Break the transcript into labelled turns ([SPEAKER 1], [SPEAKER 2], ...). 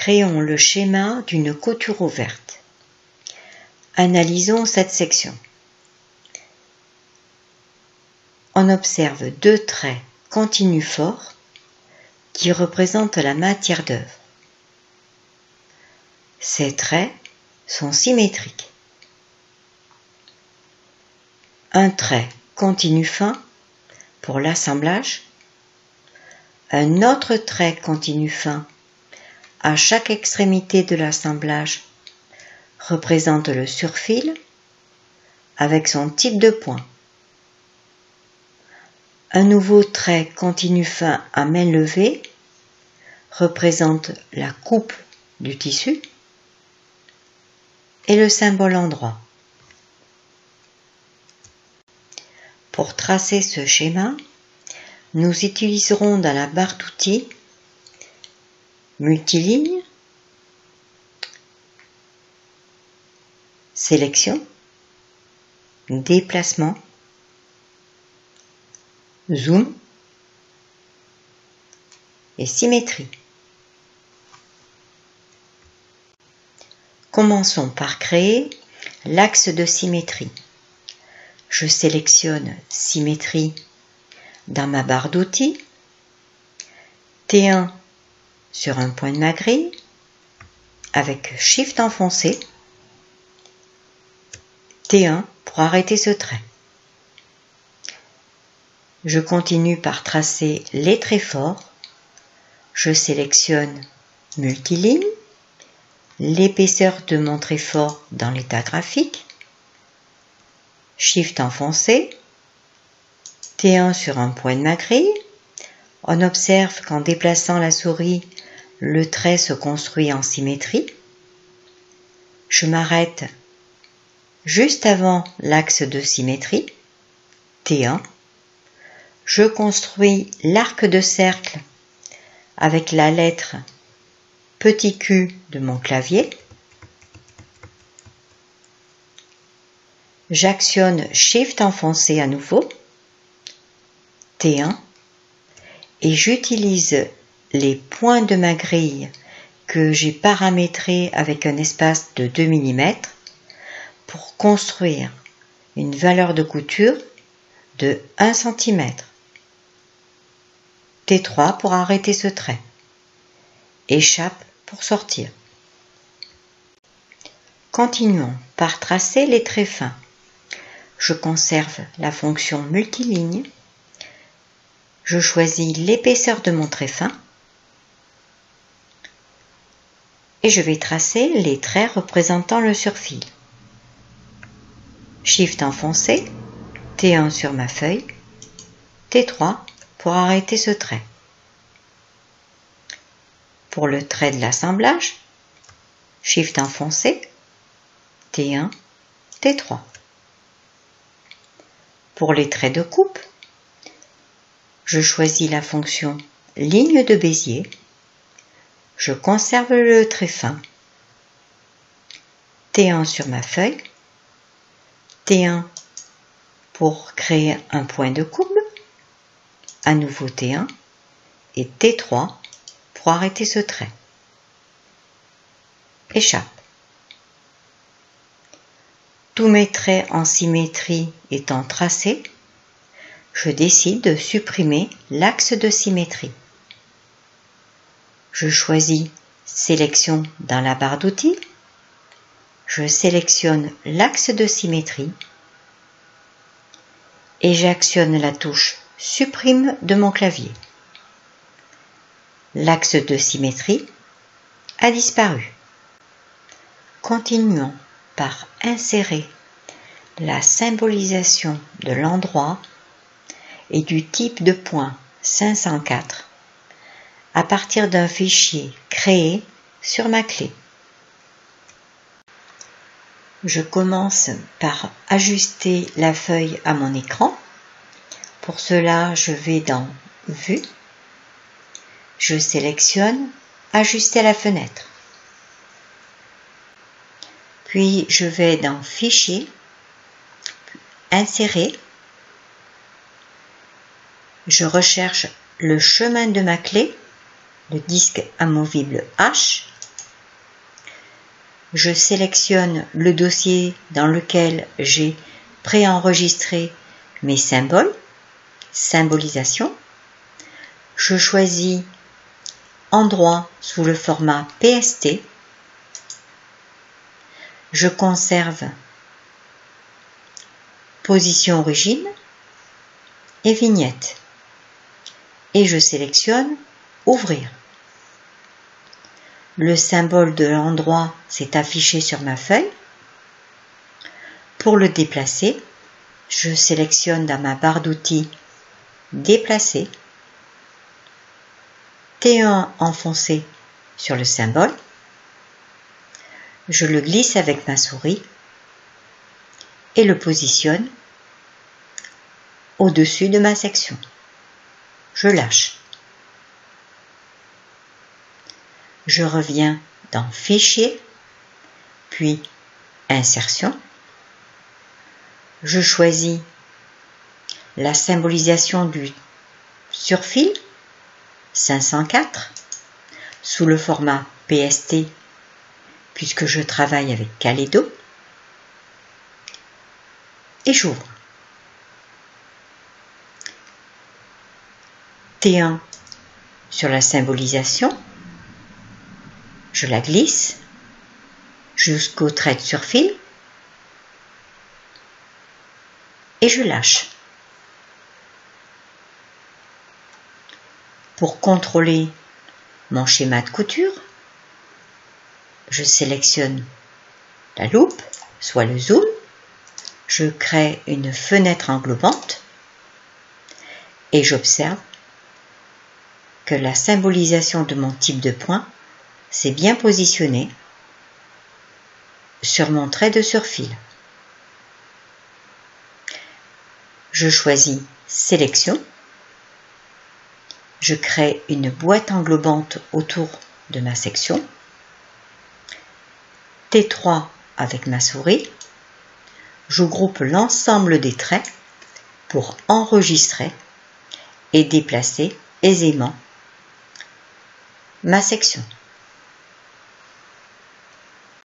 [SPEAKER 1] Créons le schéma d'une couture ouverte. Analysons cette section. On observe deux traits continus forts qui représentent la matière d'œuvre. Ces traits sont symétriques. Un trait continu fin pour l'assemblage, un autre trait continu fin à chaque extrémité de l'assemblage représente le surfil avec son type de point. Un nouveau trait continu fin à main levée représente la coupe du tissu et le symbole endroit. Pour tracer ce schéma, nous utiliserons dans la barre d'outils multiligne, sélection, déplacement, zoom et symétrie. Commençons par créer l'axe de symétrie. Je sélectionne symétrie dans ma barre d'outils, T1 sur un point de ma grille, avec Shift enfoncé, T1 pour arrêter ce trait. Je continue par tracer les traits forts. Je sélectionne multiligne, l'épaisseur de mon trait fort dans l'état graphique, Shift enfoncé, T1 sur un point de ma grille. On observe qu'en déplaçant la souris, le trait se construit en symétrie. Je m'arrête juste avant l'axe de symétrie, T1. Je construis l'arc de cercle avec la lettre petit q de mon clavier. J'actionne Shift enfoncé à nouveau, T1, et j'utilise les points de ma grille que j'ai paramétrés avec un espace de 2 mm pour construire une valeur de couture de 1 cm. T3 pour arrêter ce trait. Échappe pour sortir. Continuons par tracer les traits fins. Je conserve la fonction multiligne. Je choisis l'épaisseur de mon trait fin. Et je vais tracer les traits représentant le surfil. Shift enfoncé, T1 sur ma feuille, T3 pour arrêter ce trait. Pour le trait de l'assemblage, Shift enfoncé, T1, T3. Pour les traits de coupe, je choisis la fonction ligne de Bézier. Je conserve le trait fin. T1 sur ma feuille. T1 pour créer un point de courbe. À nouveau T1 et T3 pour arrêter ce trait. Échappe. Tous mes traits en symétrie étant tracés, je décide de supprimer l'axe de symétrie. Je choisis Sélection dans la barre d'outils. Je sélectionne l'axe de symétrie et j'actionne la touche Supprime de mon clavier. L'axe de symétrie a disparu. Continuons par insérer la symbolisation de l'endroit et du type de point 504 à partir d'un fichier créé sur ma clé. Je commence par ajuster la feuille à mon écran. Pour cela, je vais dans Vue, je sélectionne Ajuster la fenêtre. Puis je vais dans Fichier, Insérer. Je recherche le chemin de ma clé, le disque amovible H. je sélectionne le dossier dans lequel j'ai préenregistré mes symboles, symbolisation. Je choisis endroit sous le format PST. Je conserve position origine et vignette. Et je sélectionne ouvrir. Le symbole de l'endroit s'est affiché sur ma feuille. Pour le déplacer, je sélectionne dans ma barre d'outils déplacer, T1 enfoncé sur le symbole, je le glisse avec ma souris et le positionne au-dessus de ma section. Je lâche. Je reviens dans Fichier, puis Insertion. Je choisis la symbolisation du surfil 504 sous le format PST puisque je travaille avec Kaleido et j'ouvre. T1 sur la symbolisation, je la glisse jusqu'au trait de surfil et je lâche. Pour contrôler mon schéma de couture, je sélectionne la loupe, soit le zoom, je crée une fenêtre englobante et j'observe que la symbolisation de mon type de point s'est bien positionnée sur mon trait de surfil. Je choisis Sélection. Je crée une boîte englobante autour de ma section. T3 avec ma souris. Je groupe l'ensemble des traits pour enregistrer et déplacer aisément ma section.